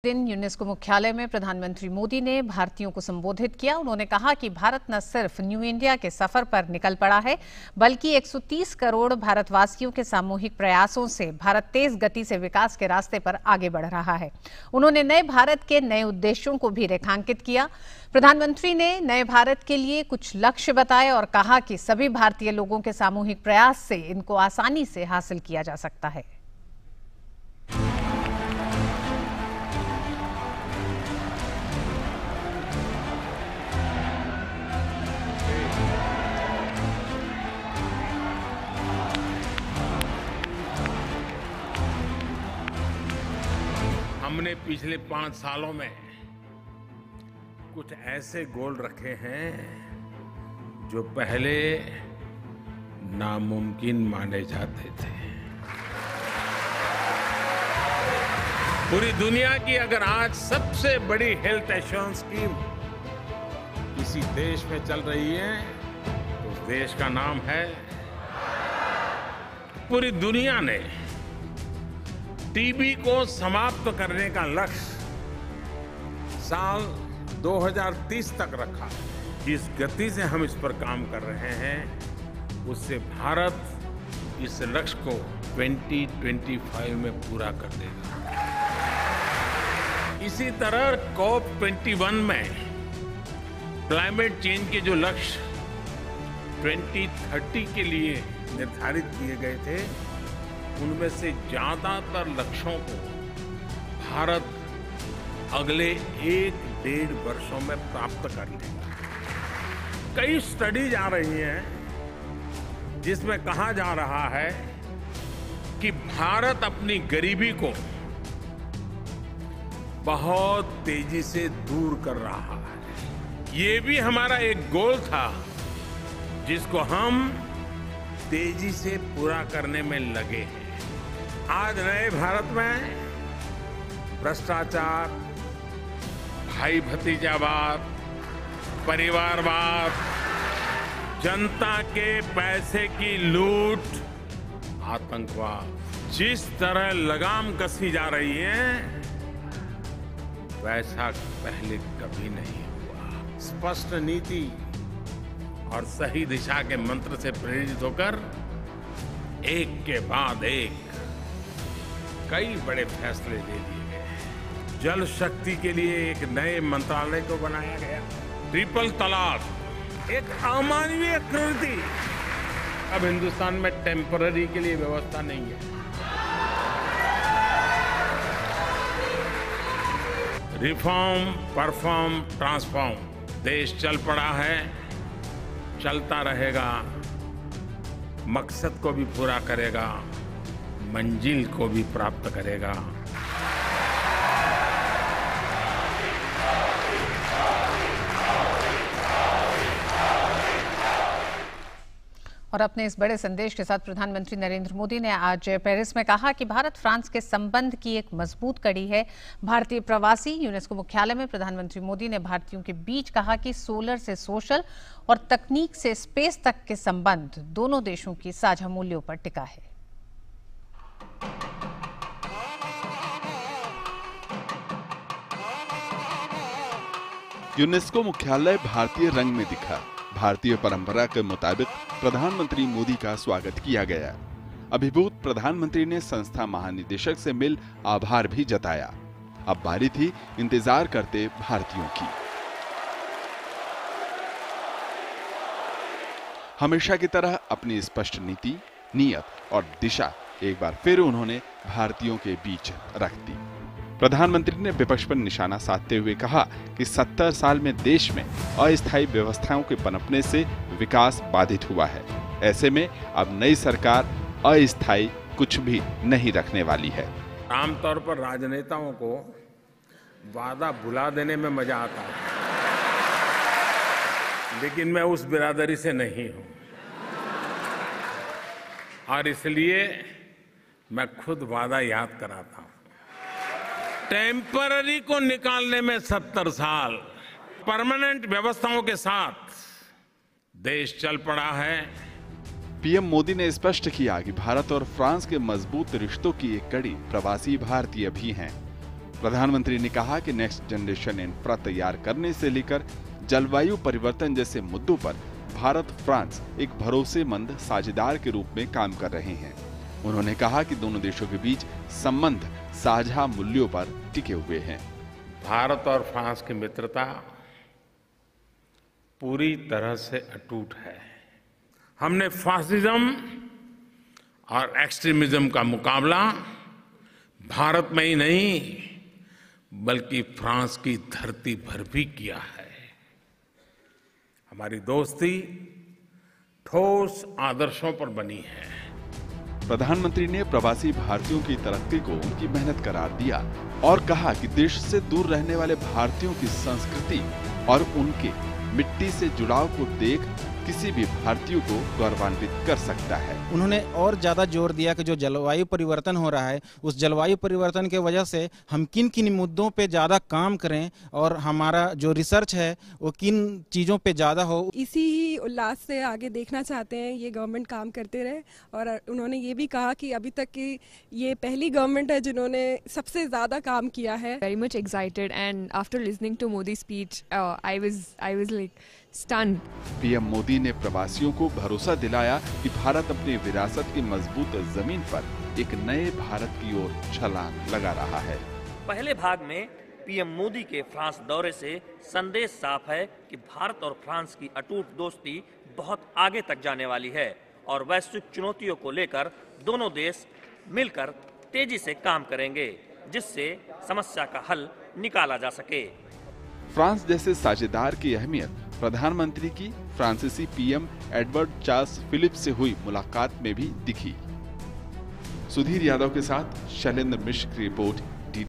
दिन यूनेस्को मुख्यालय में प्रधानमंत्री मोदी ने भारतीयों को संबोधित किया। उन्होंने कहा कि भारत न सिर्फ न्यू इंडिया के सफर पर निकल पड़ा है, बल्कि 130 करोड़ भारतवासियों के सामूहिक प्रयासों से भारत तेज गति से विकास के रास्ते पर आगे बढ़ रहा है। उन्होंने नए भारत के नए उद्देश्यों को भी रेखांकित किया। प्रधानमंत्री ने नए भारत के लिए कुछ लक्ष्य बताए और कहा कि सभी भारतीय लोगों के सामूहिक प्रयास से इनको आसानी से हासिल किया जा सकता है। हमने पिछले 5 सालों में कुछ ऐसे गोल रखे हैं जो पहले नामुमकिन माने जाते थे। पूरी दुनिया की अगर आज सबसे बड़ी हेल्थ एश्योरेंस स्कीम किसी देश में चल रही है तो उस देश का नाम है। पूरी दुनिया ने टीबी को समाप्त करने का लक्ष्य साल 2030 तक रखा। जिस गति से हम इस पर काम कर रहे हैं उससे भारत इस लक्ष्य को 2025 में पूरा कर देगा। इसी तरह COP21 में क्लाइमेट चेंज के जो लक्ष्य 2030 के लिए निर्धारित किए गए थे उनमें से ज्यादातर लक्ष्यों को भारत अगले 1-1.5 वर्षों में प्राप्त कर लेगा। कई स्टडीज आ रही हैं जिसमें कहा जा रहा है कि भारत अपनी गरीबी को बहुत तेजी से दूर कर रहा है। ये भी हमारा एक गोल था जिसको हम तेजी से पूरा करने में लगे हैं। आज नए भारत में भ्रष्टाचार, भाई भतीजावाद, परिवारवाद, जनता के पैसे की लूट, आतंकवाद जिस तरह लगाम कसी जा रही है वैसा पहले कभी नहीं हुआ। स्पष्ट नीति और सही दिशा के मंत्र से प्रेरित होकर एक के बाद एक कई बड़े फैसले ले लिए गए। जल शक्ति के लिए एक नए मंत्रालय को बनाया गया। ट्रिपल तलाक एक अमानवीय कृति, अब हिंदुस्तान में टेम्पररी के लिए व्यवस्था नहीं है। Reform, perform, transform. देश चल पड़ा है, चलता रहेगा, मकसद को भी पूरा करेगा, मंजिल को भी प्राप्त करेगा। और अपने इस बड़े संदेश के साथ प्रधानमंत्री नरेंद्र मोदी ने आज पेरिस में कहा कि भारत फ्रांस के संबंध की एक मजबूत कड़ी है। भारतीय प्रवासी यूनेस्को मुख्यालय में प्रधानमंत्री मोदी ने भारतीयों के बीच कहा कि सोलर से सोशल और तकनीक से स्पेस तक के संबंध दोनों देशों की साझा मूल्यों पर टिका है। यूनेस्को मुख्यालय भारतीय रंग में दिखा। भारतीय परंपरा के मुताबिक प्रधानमंत्री मोदी का स्वागत किया गया। अभिभूत प्रधानमंत्री ने संस्था महानिदेशक से मिल आभार भी जताया। अब बारी थी इंतजार करते भारतीयों की। हमेशा की तरह अपनी स्पष्ट नीति, नियत और दिशा एक बार फिर उन्होंने भारतीयों के बीच रख दी। प्रधानमंत्री ने विपक्ष पर निशाना साधते हुए कहा कि 70 साल में देश में अस्थायी व्यवस्थाओं के पनपने से विकास बाधित हुआ है। ऐसे में अब नई सरकार अस्थायी कुछ भी नहीं रखने वाली है। आमतौर पर राजनेताओं को वादा भुला देने में मजा आता है, लेकिन मैं उस बिरादरी से नहीं हूं और इसलिए मैं खुद वादा याद कराता हूं। टेम्पररी को निकालने में 70 साल, परमानेंट व्यवस्थाओं के साथ देश चल पड़ा है। पीएम मोदी ने स्पष्ट किया कि भारत और फ्रांस के मजबूत रिश्तों की एक कड़ी प्रवासी भारतीय भी हैं। प्रधानमंत्री ने कहा कि नेक्स्ट जनरेशन इंफ्रा तैयार करने से लेकर जलवायु परिवर्तन जैसे मुद्दों पर भारत फ्रांस एक भरोसेमंद साझेदार के रूप में काम कर रहे हैं। उन्होंने कहा कि दोनों देशों के बीच संबंध साझा मूल्यों पर टिके हुए हैं। भारत और फ्रांस की मित्रता पूरी तरह से अटूट है। हमने फासिज्म और एक्सट्रीमिज्म का मुकाबला भारत में ही नहीं बल्कि फ्रांस की धरती पर भी किया है। हमारी दोस्ती ठोस आदर्शों पर बनी है। प्रधानमंत्री ने प्रवासी भारतीयों की तरक्की को उनकी मेहनत करार दिया और कहा कि देश से दूर रहने वाले भारतीयों की संस्कृति और उनके मिट्टी से जुड़ाव को देख किसी भी भारतीय को गौरवान्वित कर सकता है। उन्होंने और ज्यादा जोर दिया कि जो जलवायु परिवर्तन हो रहा है, उस जलवायु परिवर्तन के वजह से हम किन किन मुद्दों पे ज्यादा काम करें और हमारा जो रिसर्च है वो किन चीजों पे ज्यादा हो। इसी ही उल्लास से आगे देखना चाहते हैं ये गवर्नमेंट काम करते रहे। और उन्होंने ये भी कहा कि अभी तक की ये पहली गवर्नमेंट है जिन्होंने सबसे ज्यादा काम किया है। Very much excited, and after listening to Modi's speech, I was like stunned. PM Modi ने प्रवासियों को भरोसा दिलाया कि भारत अपनी विरासत की मजबूत जमीन पर एक नए भारत की ओर छलांग लगा रहा है। पहले भाग में पीएम मोदी के फ्रांस दौरे से संदेश साफ है कि भारत और फ्रांस की अटूट दोस्ती बहुत आगे तक जाने वाली है और वैश्विक चुनौतियों को लेकर दोनों देश मिलकर तेजी से काम करेंगे जिससे समस्या का हल निकाला जा सके। फ्रांस जैसे साझेदार की अहमियत प्रधानमंत्री की फ्रांसीसी पीएम एडवर्ड चार्ल्स फिलिप से हुई मुलाकात में भी दिखी। सुधीर यादव के साथ शैलेंद्र मिश्र की रिपोर्ट,